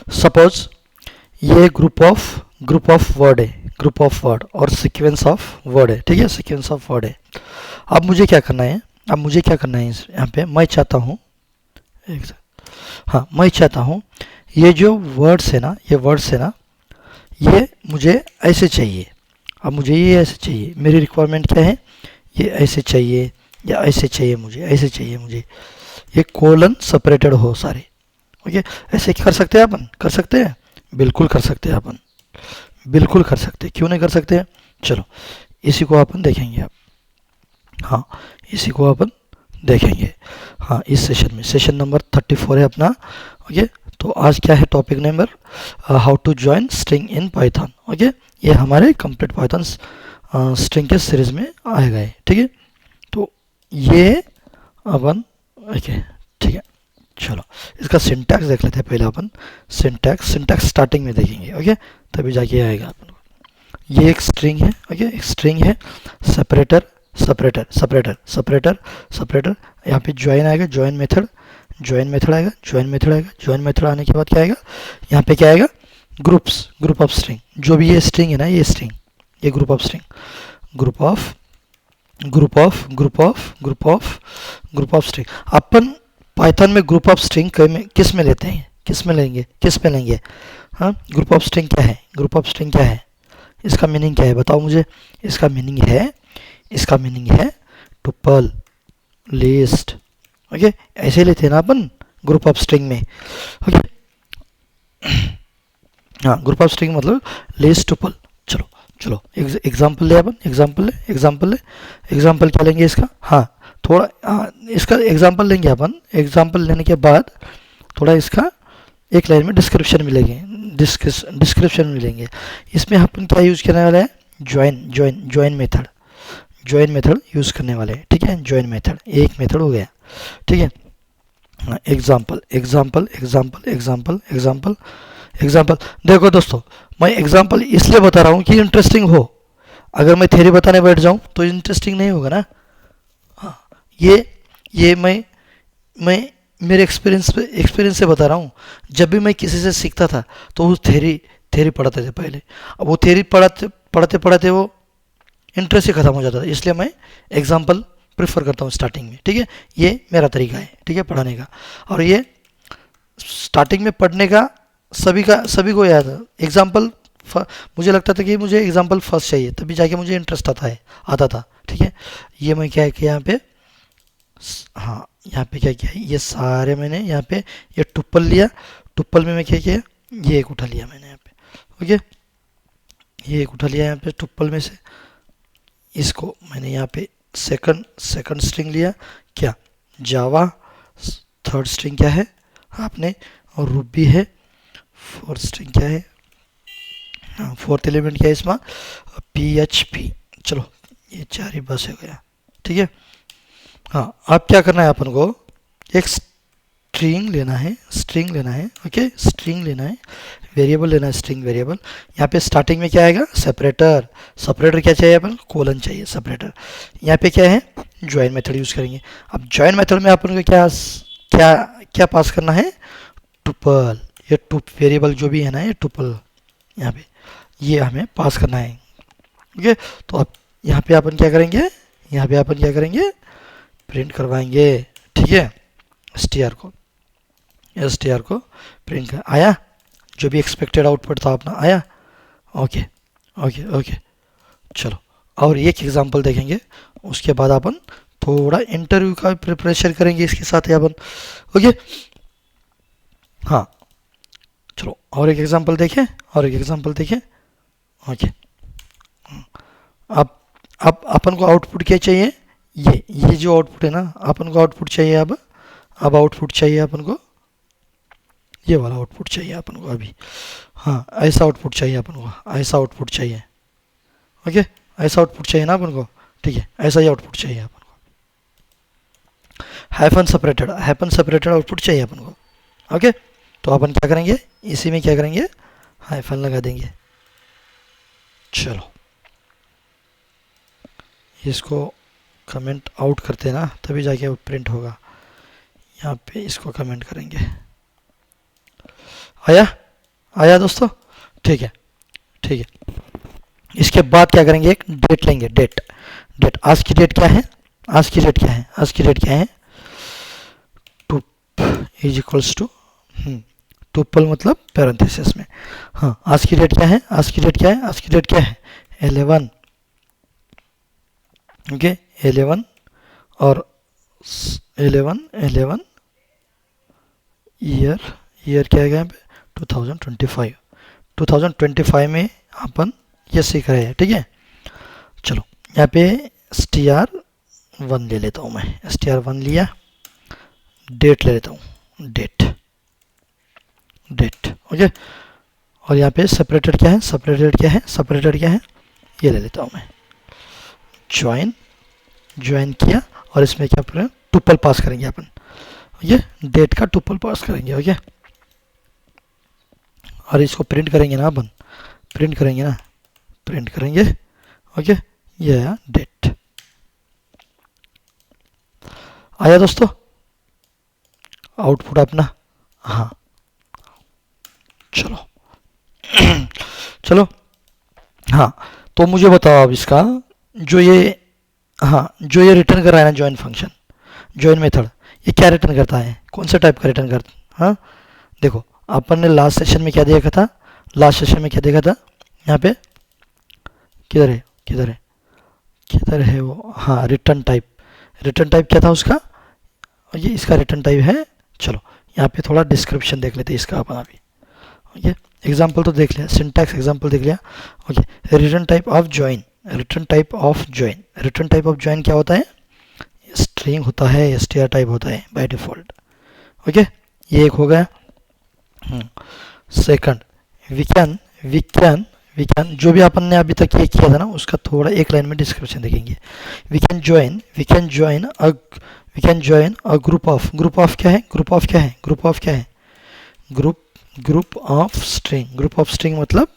Suppose ये group of word है, group of word और सीक्वेंस ऑफ वर्ड है, ठीक है, सीक्वेंस ऑफ वर्ड है। अब मुझे क्या करना है, यहाँ पे मैं चाहता हूँ, हाँ मैं चाहता हूँ ये जो वर्ड्स है ना, ये मुझे ऐसे चाहिए। अब मुझे ये ऐसे चाहिए, मेरी रिक्वायरमेंट क्या है, ये ऐसे चाहिए या ऐसे चाहिए, मुझे ऐसे चाहिए, मुझे ये कोलन सेपरेटेड हो सारे। ओके, ऐसे कर सकते हैं अपन, कर सकते हैं, बिल्कुल कर सकते हैं अपन, बिल्कुल कर सकते हैं, क्यों नहीं कर सकते हैं। चलो इसी को अपन देखेंगे अब, हाँ इसी को अपन देखेंगे, हाँ इस सेशन में, सेशन नंबर 34 है अपना। ओके, तो आज क्या है topic number, how to join string in Python. Okay, ये हमारे कंप्लीट पाइथन स्ट्रिंग के सीरीज में आएगा, ठीक है। तो ये अपन, ओके ठीक है, चलो इसका सिंटैक्स देख लेते हैं पहले अपन। सिंटैक्स स्टार्टिंग में देखेंगे, ओके, तभी जाके आएगा अपन को। ये एक स्ट्रिंग है, ओके, एक स्ट्रिंग है, separator separator separator separator separator, यहाँ पे ज्वाइन आएगा, ज्वाइन मेथड आएगा, ज्वाइन मेथड आने के बाद क्या आएगा, यहाँ पे क्या आएगा, ग्रुप ऑफ स्ट्रिंग, जो भी ये स्ट्रिंग है ना, ये स्ट्रिंग, ये group of string, group of group of string. Upon Python में ग्रुप ऑफ स्ट्रिंग किस में लेते हैं, किस में लेंगे, हाँ ग्रुप ऑफ स्ट्रिंग क्या है, इसका मीनिंग क्या है बताओ मुझे। इसका मीनिंग है टुपल, लिस्ट। ओके, ऐसे लेते हैं ना अपन ग्रुप ऑफ स्ट्रिंग में। ओके, हाँ ग्रुप ऑफ स्ट्रिंग मतलब लिस्ट, टुपल। चलो एग्जाम्पल ले अपन, एग्जाम्पल क्या लेंगे इसका, हाँ थोड़ा, हाँ इसका एग्जाम्पल लेंगे अपन। एग्जाम्पल लेने के बाद थोड़ा इसका एक लाइन में डिस्क्रिप्शन मिलेंगे। इसमें अपन क्या यूज़ करने वाले हैं, ज्वाइन मेथड यूज़ करने वाले हैं, ठीक है। ज्वाइन मेथड एक मेथड हो गया, ठीक है। एग्जाम्पल देखो दोस्तों, मैं एग्जाम्पल इसलिए बता रहा हूँ कि इंटरेस्टिंग हो। अगर मैं थ्योरी बताने बैठ जाऊँ तो इंटरेस्टिंग नहीं होगा ना। हाँ, ये मैं मेरे एक्सपीरियंस से बता रहा हूँ। जब भी मैं किसी से सीखता था तो वो थ्योरी पढ़ाते थे पहले, अब वो थ्योरी पढ़ाते वो इंटरेस्ट ही ख़त्म हो जाता था, इसलिए मैं एग्जाम्पल प्रेफर करता हूँ स्टार्टिंग में, ठीक है। ये मेरा तरीका है, ठीक है, पढ़ाने का। और ये स्टार्टिंग में पढ़ने का सभी को याद है। एग्जाम्पल मुझे लगता था कि मुझे एग्जाम्पल फर्स्ट चाहिए, तभी जाके मुझे इंटरेस्ट आता था, ठीक है। ये मैं क्या किया यहाँ पे, हाँ यहाँ पे क्या किया, ये सारे मैंने यहाँ पे ये टुप्पल लिया, टुप्पल में मैं क्या किया, ये एक उठा लिया मैंने यहाँ पे। ओके, ये एक उठा लिया यहाँ पे टुप्पल में से, इसको मैंने यहाँ पे सेकंड स्ट्रिंग लिया, क्या जावा, थर्ड स्ट्रिंग क्या है आपने, और रूबी है, फोर्थ स्ट्रिंग क्या है, हाँ फोर्थ एलिमेंट क्या है इसमें, PHP। चलो ये चार ही बस हो गया, ठीक है। हाँ अब क्या करना है अपन को, एक स्ट्रिंग लेना है, ओके, स्ट्रिंग लेना है, वेरिएबल लेना है, स्ट्रिंग वेरिएबल। यहाँ पे स्टार्टिंग में क्या आएगा, सेपरेटर क्या चाहिए अपन, कोलन चाहिए, सेपरेटर। यहाँ पे क्या है, ज्वाइन मेथड यूज़ करेंगे। अब ज्वाइन मेथड में अपन को क्या पास करना है, टुपल, ये वेरिएबल जो भी है ना, ये टुपल यहाँ पे ये हमें पास करना है, ओके। तो अब यहाँ पे अपन क्या करेंगे, प्रिंट करवाएंगे, ठीक है, str को प्रिंट कर, आया जो भी एक्सपेक्टेड आउटपुट था अपना, आया, ओके। चलो और एक एग्जांपल देखेंगे, उसके बाद अपन थोड़ा इंटरव्यू का प्रिपरेशन करेंगे इसके साथ ही अपन, ओके। हाँ चलो और एक एग्जांपल देखें, ओके। अब अपन को आउटपुट क्या चाहिए, ये जो आउटपुट है ना, अपन को आउटपुट चाहिए, अब आउटपुट चाहिए अपन को, ये वाला आउटपुट चाहिए अपन को अभी, हाँ ऐसा आउटपुट चाहिए अपन को, ओके, ऐसा आउटपुट चाहिए ना अपन को, ठीक है, ऐसा ही आउटपुट चाहिए अपन को, हाइफन सेपरेटेड आउटपुट चाहिए अपन को, ओके। तो अपन क्या करेंगे, इसी में क्या करेंगे, हाइफन लगा देंगे। चलो इसको कमेंट आउट करते हैं ना, तभी जाके वो प्रिंट होगा। यहाँ पे इसको कमेंट करेंगे, आया, आया दोस्तों? ठीक है, ठीक है। इसके बाद क्या करेंगे, एक डेट लेंगे, डेट। डेट, आज की डेट क्या है, आज की डेट क्या है, आज की डेट क्या है, टुप इज इक्वल्स टू, टुपल मतलब पैरेंथेसिस में। हाँ, आज की डेट क्या है, आज की डेट क्या है, आज की डेट क्या है, 11, ओके, 11 और 11 ईयर, ईयर क्या है यहाँ पे, 2025, 2025 में अपन ये सीख रहे हैं, ठीक है। चलो यहाँ पे STR1 ले लेता हूँ मैं, STR1 लिया, डेट ले लेता हूँ, डेट, डेट, ओके। और यहाँ पे सेपरेटेड क्या है, सेपरेटेड क्या है, सेपरेटेड क्या है, ये ले लेता हूँ मैं, ज्वाइन, ज्वाइन किया, और इसमें क्या पूरा टुपल पास करेंगे अपन, ये डेट का टुपल पास करेंगे, ओके। और इसको प्रिंट करेंगे ना अपन, प्रिंट करेंगे ना, प्रिंट करेंगे, ओके। ये है डेट, आया दोस्तों आउटपुट अपना? हाँ, चलो चलो, हाँ, तो मुझे बताओ अब इसका जो ये, हाँ, जो ये रिटर्न कर रहा है ना ज्वाइन फंक्शन, ज्वाइन मेथड, ये क्या रिटर्न करता है, कौन से टाइप का रिटर्न करता है? हाँ, देखो अपन ने लास्ट सेशन में क्या देखा था, लास्ट सेशन में क्या देखा था, यहाँ पे किधर है, किधर है, किधर है वो, हाँ, रिटर्न टाइप, रिटर्न टाइप क्या था उसका, और ये इसका रिटर्न टाइप है। चलो यहाँ पे थोड़ा डिस्क्रिप्शन देख लेते हैं इसका अपन अभी, ओके। एग्जाम्पल तो देख लिया, सिंटैक्स एग्जाम्पल देख लिया, okay. Return type of join, return type of join, return type of join क्या होता है, स्ट्रिंग होता है, str टाइप होता है बाय डिफॉल्ट, ओके। ये एक हो गया। Second, we can, we can, we can, जो भी अपन ने अभी तक ये किया था ना उसका थोड़ा एक लाइन में डिस्क्रिप्शन देखेंगे। We can join, we can join we can join a group of, group of क्या है, ग्रुप ऑफ क्या है, ग्रुप ऑफ क्या है, group, group of string, group of string मतलब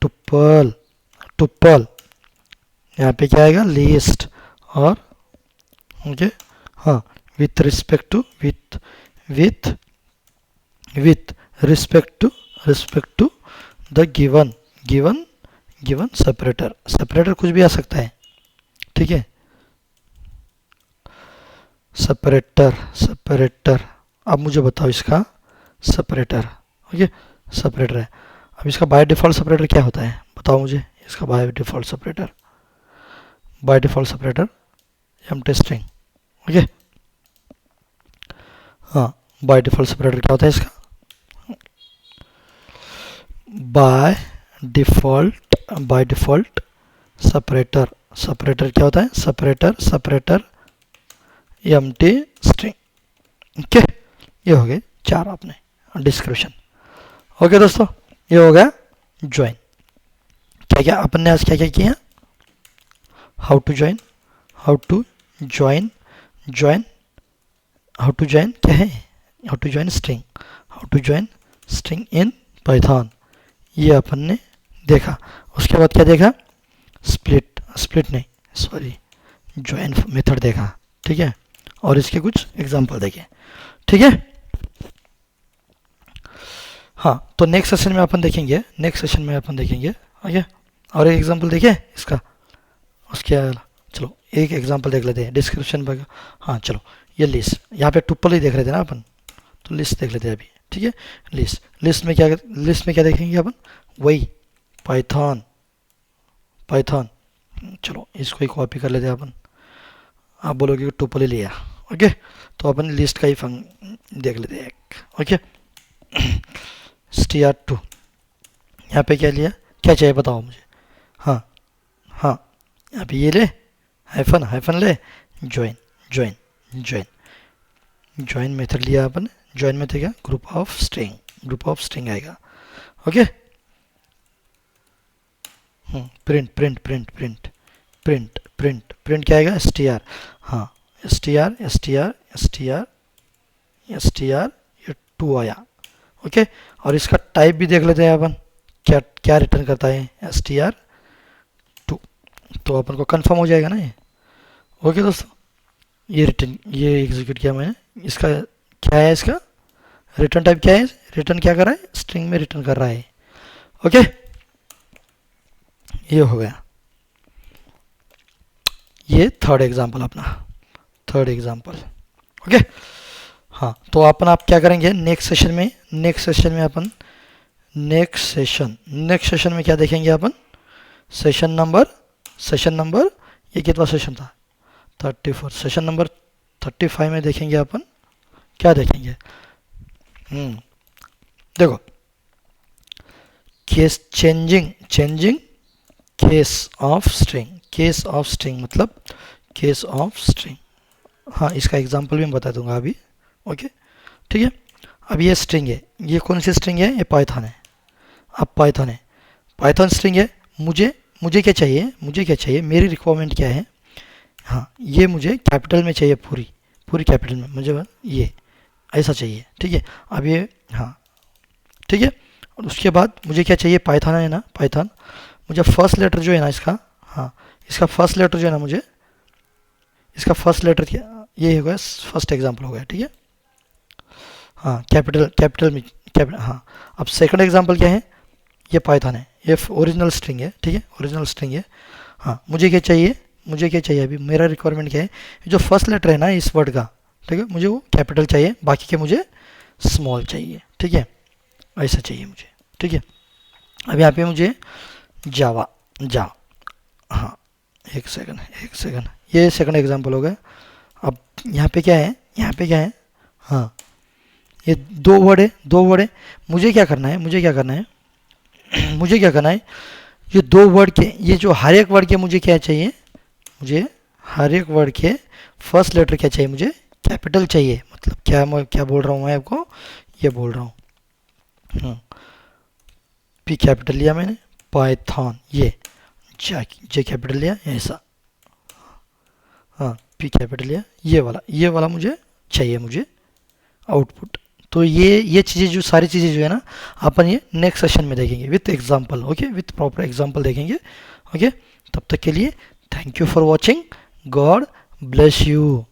टुपल, टुपल, यहाँ पे क्या आएगा, लिस्ट, और ओके, हाँ, with respect to, with with with respect to the given, given, given separator, separator कुछ भी आ सकता है, ठीक है। सेपरेटर, सेपरेटर, अब मुझे बताओ इसका सेपरेटर, ओके, सेपरेटर है। अब इसका बाय डिफ़ॉल्ट सेपरेटर क्या होता है, बताओ मुझे इसका by default separator, by default separator empty string, okay. हाँ, बाय डिफ़ॉल्ट सेपरेटर क्या होता है इसका, by default, by default separator, separator क्या होता है, separator, separator empty string, okay. ये हो गए चार आपने डिस्क्रिप्शन, ओके दोस्तों, ये हो गया ज्वाइन। क्या क्या अपन ने आज क्या क्या किया, how to join, how to join, join, how to join क्या है, how to join string, how to join string in Python, ये अपन ने देखा। उसके बाद क्या देखा, स्प्लिट, स्प्लिट नहीं सॉरी, ज्वाइन मेथड देखा, ठीक है। और इसके कुछ एग्जांपल देखे, ठीक है। हाँ, तो नेक्स्ट सेशन में अपन देखेंगे, नेक्स्ट सेशन में अपन देखेंगे, ओके। और एक एग्जांपल देखिए इसका, उसके चलो एक एग्जांपल देख लेते हैं डिस्क्रिप्शन पर। हाँ चलो, ये लिस्ट, यहाँ पे टुपल ही देख रहे थे ना अपन, तो लिस्ट देख लेते हैं अभी, ठीक है। लिस्ट, लिस्ट में क्या देखेंगे अपन, वही पाइथन, पाइथन, चलो इसको ही कॉपी कर लेते हैं अपन। आप बोलोगे कि टुपल ही लिया, ओके, तो अपन लिस्ट का ही देख लेते हैं एक, ओके। str2, यहाँ पे क्या लिया, क्या चाहिए बताओ मुझे, हाँ हाँ, यहाँ पे ये ले, हाइफन, हाइफन ले, join, join, join, join method लिया अपन, ज्वाइन मेथड क्या, group of string, group of string आएगा, okay. Print, print, print, print, print, print, print क्या आएगा, str, हाँ, str, str, str, str, ये 2 आया, ओके। और इसका टाइप भी देख लेते हैं अपन, क्या क्या रिटर्न करता है, str2, तो अपन को कंफर्म हो जाएगा ना ये, ओके दोस्तों। ये रिटर्न, ये एग्जीक्यूट किया मैंने, इसका क्या है, इसका रिटर्न टाइप क्या है, रिटर्न क्या कर रहा है, स्ट्रिंग में रिटर्न कर रहा है। ओके, ये हो गया, ये थर्ड एग्जांपल अपना, थर्ड एग्जांपल। ओके, हाँ, तो अपन आप क्या करेंगे नेक्स्ट सेशन में, अपन नेक्स्ट सेशन में क्या देखेंगे अपन, सेशन नंबर ये कितना सेशन था, 34, सेशन नंबर 35 में देखेंगे अपन, क्या देखेंगे, देखो, case changing case of string मतलब केस ऑफ स्ट्रिंग। हाँ, इसका एग्जांपल भी मैं बता दूंगा अभी। ओके, ठीक है, अब ये स्ट्रिंग है, ये कौन सी स्ट्रिंग है, ये पाइथन है। अब पाइथन स्ट्रिंग है, मुझे क्या चाहिए, मेरी रिक्वायरमेंट क्या है, हाँ, ये मुझे कैपिटल में चाहिए, पूरी कैपिटल में मुझे ये ऐसा चाहिए। ठीक है, अब ये, हाँ, ठीक है, और उसके बाद मुझे क्या चाहिए, पाइथन है ना, पाइथन, मुझे फर्स्ट लेटर जो है ना इसका, हाँ, इसका फर्स्ट लेटर जो है ना, मुझे इसका फर्स्ट लेटर क्या, ये हो गया फर्स्ट एग्जांपल हो गया। ठीक है, हाँ, कैपिटल में हाँ, अब सेकंड एग्जांपल क्या है, ये पाइथन है, ये ओरिजिनल स्ट्रिंग है। ठीक है, ओरिजिनल स्ट्रिंग है। हाँ, मुझे क्या चाहिए अभी, मेरा रिक्वायरमेंट क्या है, जो फर्स्ट लेटर है ना इस वर्ड का, ठीक है, मुझे वो कैपिटल चाहिए, बाकी के मुझे स्मॉल चाहिए। ठीक है, ऐसा चाहिए मुझे। ठीक है, अब यहाँ पे मुझे जावा, हाँ, एक सेकंड, ये सेकंड एग्जांपल हो गया। अब यहाँ पे क्या है, हाँ, ये दो वर्ड है, मुझे क्या करना है, ये दो वर्ड के, ये जो हर एक वर्ड के मुझे क्या चाहिए, मुझे हर एक वर्ड के फर्स्ट लेटर क्या चाहिए, मुझे कैपिटल चाहिए। मतलब क्या बोल रहा हूँ मैं आपको, ये बोल रहा हूँ, पी कैपिटल लिया मैंने, पाइथन, ये जे कैपिटल लिया, ऐसा, हाँ, पी कैपिटल लिया, ये वाला मुझे चाहिए, मुझे आउटपुट। तो ये चीज़ें, जो सारी चीज़ें जो है ना, अपन ये नेक्स्ट सेशन में देखेंगे with example. Okay, with proper example देखेंगे। ओके, तब तक के लिए thank you for watching, God bless you.